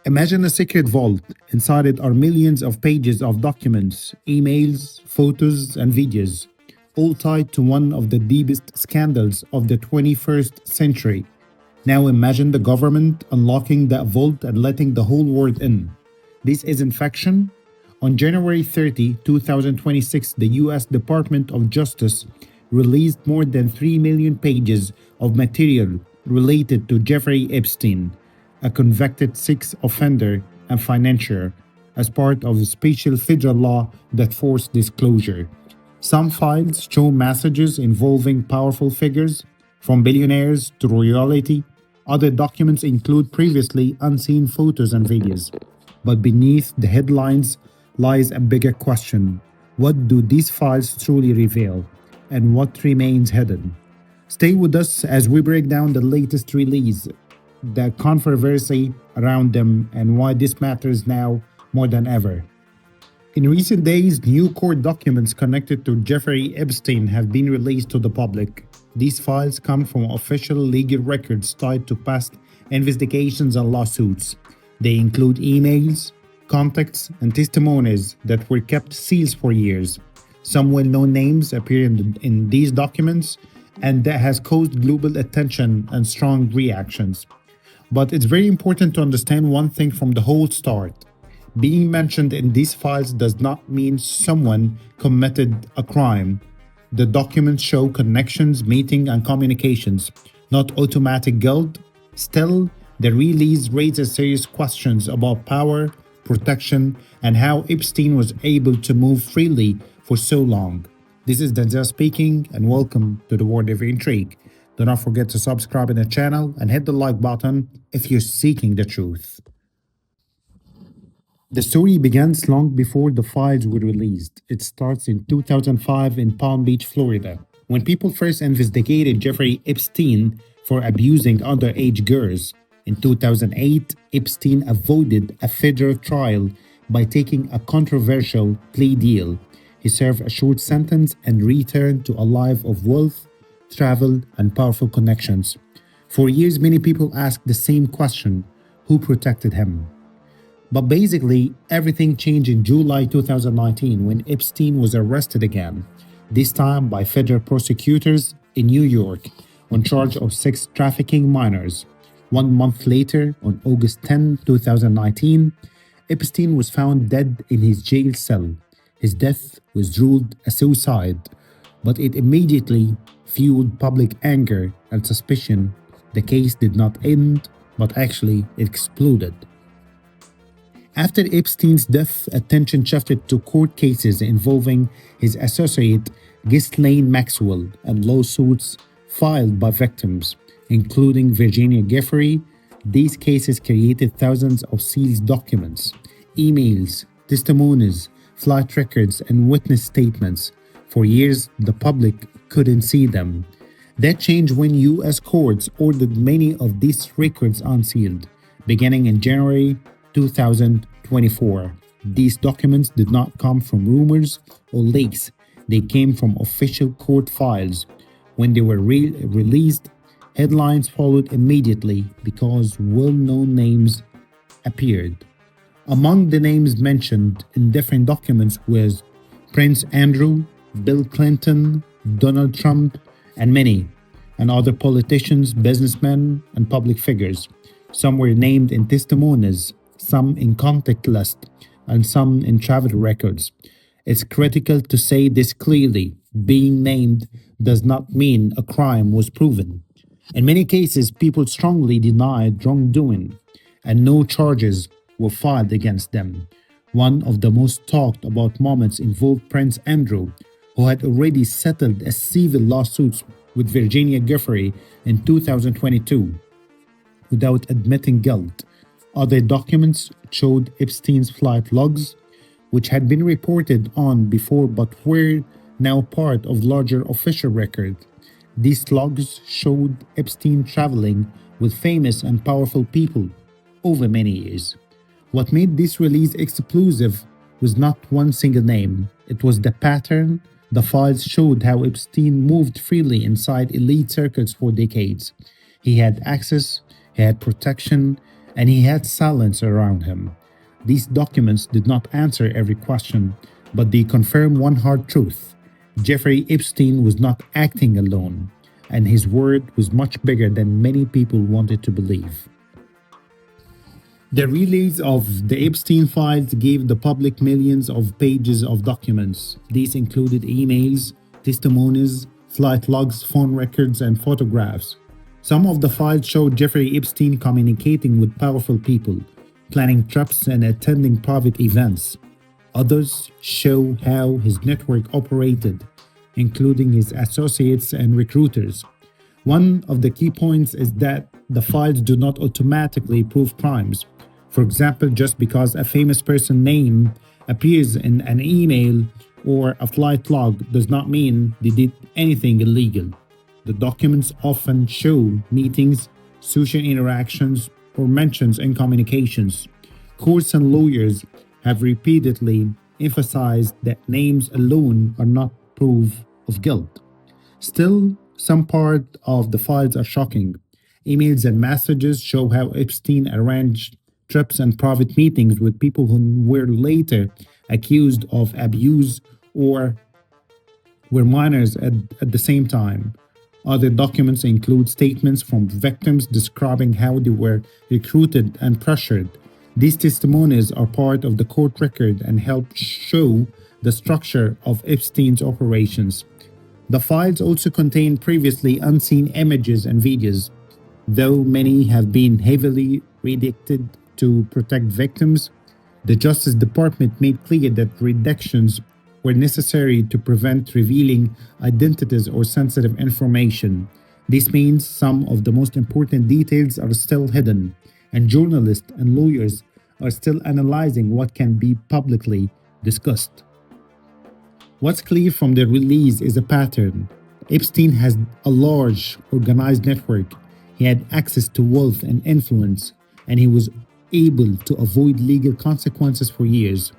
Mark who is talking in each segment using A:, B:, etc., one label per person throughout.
A: Imagine a secret vault. Inside it are millions of pages of documents, emails, photos, and videos, all tied to one of the deepest scandals of the 21st century. Now imagine the government unlocking that vault and letting the whole world in. This isn't fiction. On January 30, 2026, the US Department of Justice released more than 3 million pages of material related to Jeffrey Epstein, a convicted sex offender and financier, as part of a special federal law that forced disclosure. Some files show messages involving powerful figures, from billionaires to royalty. Other documents include previously unseen photos and videos. But beneath the headlines lies a bigger question. What do these files truly reveal? And what remains hidden? Stay with us as we break down the latest release, the controversy around them, and why this matters now more than ever. In recent days, new court documents connected to Jeffrey Epstein have been released to the public. These files come from official legal records tied to past investigations and lawsuits. They include emails, contacts, and testimonies that were kept sealed for years. Some well known names appear in these documents, and that has caused global attention and strong reactions. But it's very important to understand one thing from the whole start. Being mentioned in these files does not mean someone committed a crime. The documents show connections, meetings, and communications, not automatic guilt. Still, the release raises serious questions about power, protection, and how Epstein was able to move freely for so long. This is Denzel speaking, and welcome to the World of Intrigue. Do not forget to subscribe to the channel and hit the like button if you're seeking the truth. The story begins long before the files were released. It starts in 2005 in Palm Beach, Florida, when people first investigated Jeffrey Epstein for abusing underage girls. In 2008, Epstein avoided a federal trial by taking a controversial plea deal. He served a short sentence and returned to a life of wealth, travel, and powerful connections. For years, many people asked the same question: who protected him? But basically, everything changed in July 2019 when Epstein was arrested again, this time by federal prosecutors in New York on charge of sex trafficking minors. 1 month later, on August 10, 2019, Epstein was found dead in his jail cell. His death was ruled a suicide, but it immediately fueled public anger and suspicion. The case did not end, but actually exploded. After Epstein's death, attention shifted to court cases involving his associate Ghislaine Maxwell and lawsuits filed by victims, including Virginia Gifford. These cases created thousands of sealed documents, emails, testimonies, flight records, and witness statements. For years, the public couldn't see them. That changed when U.S. courts ordered many of these records unsealed, beginning in January 2024. These documents did not come from rumors or leaks. They came from official court files. When they were released, headlines followed immediately because well-known names appeared. Among the names mentioned in different documents was Prince Andrew, Bill Clinton, Donald Trump, and other politicians, businessmen, and public figures. Some were named in testimonies, some in contact list, and some in travel records. It's critical to say this clearly. Being named does not mean a crime was proven. In many cases, people strongly denied wrongdoing, and no charges were filed against them. One of the most talked about moments involved Prince Andrew, who had already settled a civil lawsuit with Virginia Gifford in 2022 without admitting guilt. Other documents showed Epstein's flight logs, which had been reported on before but were now part of larger official record. These logs showed Epstein traveling with famous and powerful people over many years. What made this release explosive was not one single name, it was the pattern. The files showed how Epstein moved freely inside elite circles for decades. He had access, he had protection, and he had silence around him. These documents did not answer every question, but they confirm one hard truth. Jeffrey Epstein was not acting alone, and his word was much bigger than many people wanted to believe. The release of the Epstein files gave the public millions of pages of documents. These included emails, testimonies, flight logs, phone records, and photographs. Some of the files showed Jeffrey Epstein communicating with powerful people, planning trips, and attending private events. Others show how his network operated, including his associates and recruiters. One of the key points is that the files do not automatically prove crimes. For example, just because a famous person's name appears in an email or a flight log does not mean they did anything illegal. The documents often show meetings, social interactions, or mentions in communications. Courts and lawyers have repeatedly emphasized that names alone are not proof of guilt. Still, some part of the files are shocking. Emails and messages show how Epstein arranged trips and private meetings with people who were later accused of abuse or were minors at the same time. Other documents include statements from victims describing how they were recruited and pressured. These testimonies are part of the court record and help show the structure of Epstein's operations. The files also contain previously unseen images and videos. Though many have been heavily redacted to protect victims, the Justice Department made clear that redactions were necessary to prevent revealing identities or sensitive information. This means some of the most important details are still hidden, and journalists and lawyers are still analyzing what can be publicly discussed. What's clear from the release is a pattern. Epstein has a large, organized network. He had access to wealth and influence, and he was able to avoid legal consequences for years.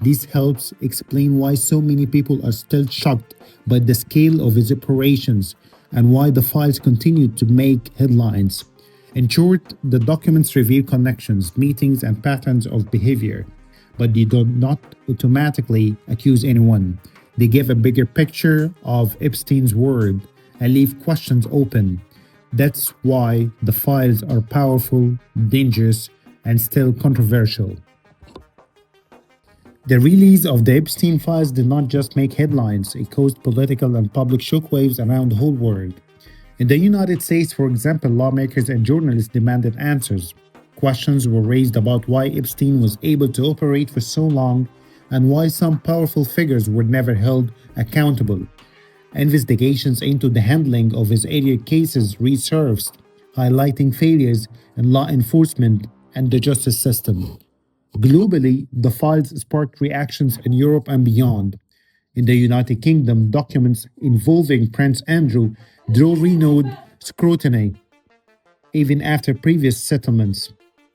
A: This helps explain why so many people are still shocked by the scale of his operations and why the files continue to make headlines. In short, the documents reveal connections, meetings, and patterns of behavior, but they do not automatically accuse anyone. They give a bigger picture of Epstein's world and leave questions open. That's why the files are powerful, dangerous, and still controversial. The release of the Epstein files did not just make headlines, it caused political and public shockwaves around the whole world. In the United States, for example, lawmakers and journalists demanded answers. Questions were raised about why Epstein was able to operate for so long and why some powerful figures were never held accountable. Investigations into the handling of his area cases resurfaced, highlighting failures in law enforcement and the justice system. Globally, the files sparked reactions in Europe and beyond. In the United Kingdom, documents involving Prince Andrew drew renewed scrutiny even after previous settlements.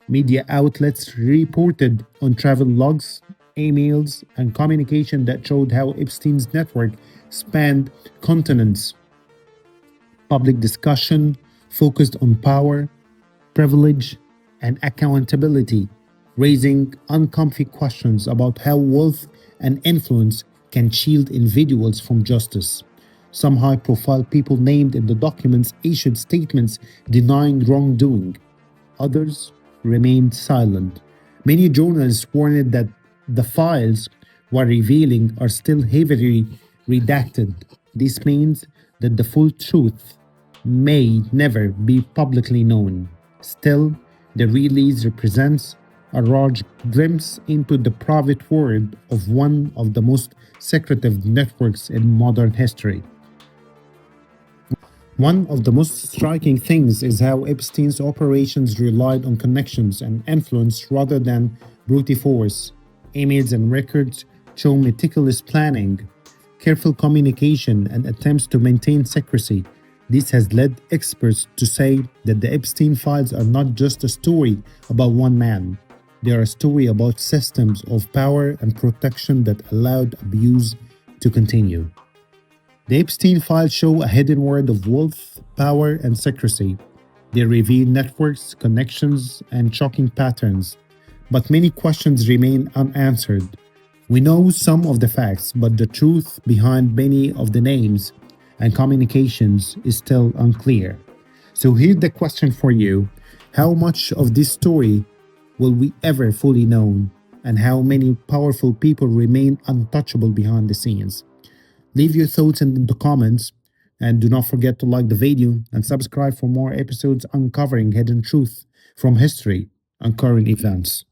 A: Media outlets reported on travel logs, emails, and communication that showed how Epstein's network spanned continents. Public discussion focused on power, privilege, and accountability, raising uncomfy questions about how wealth and influence can shield individuals from justice. Some high profile people named in the documents issued statements denying wrongdoing. Others remained silent. Many journalists warned that the files, while revealing, are still heavily redacted. This means that the full truth may never be publicly known. Still, the release represents a large glimpse into the private world of one of the most secretive networks in modern history. One of the most striking things is how Epstein's operations relied on connections and influence rather than brute force. Emails and records show meticulous planning, careful communication, and attempts to maintain secrecy. This has led experts to say that the Epstein files are not just a story about one man. They are a story about systems of power and protection that allowed abuse to continue. The Epstein files show a hidden world of wealth, power, and secrecy. They reveal networks, connections, and shocking patterns, but many questions remain unanswered. We know some of the facts, but the truth behind many of the names and communications is still unclear. So here's the question for you: how much of this story will we ever fully know? And how many powerful people remain untouchable behind the scenes? Leave your thoughts in the comments, and do not forget to like the video and subscribe for more episodes uncovering hidden truth from history and current events.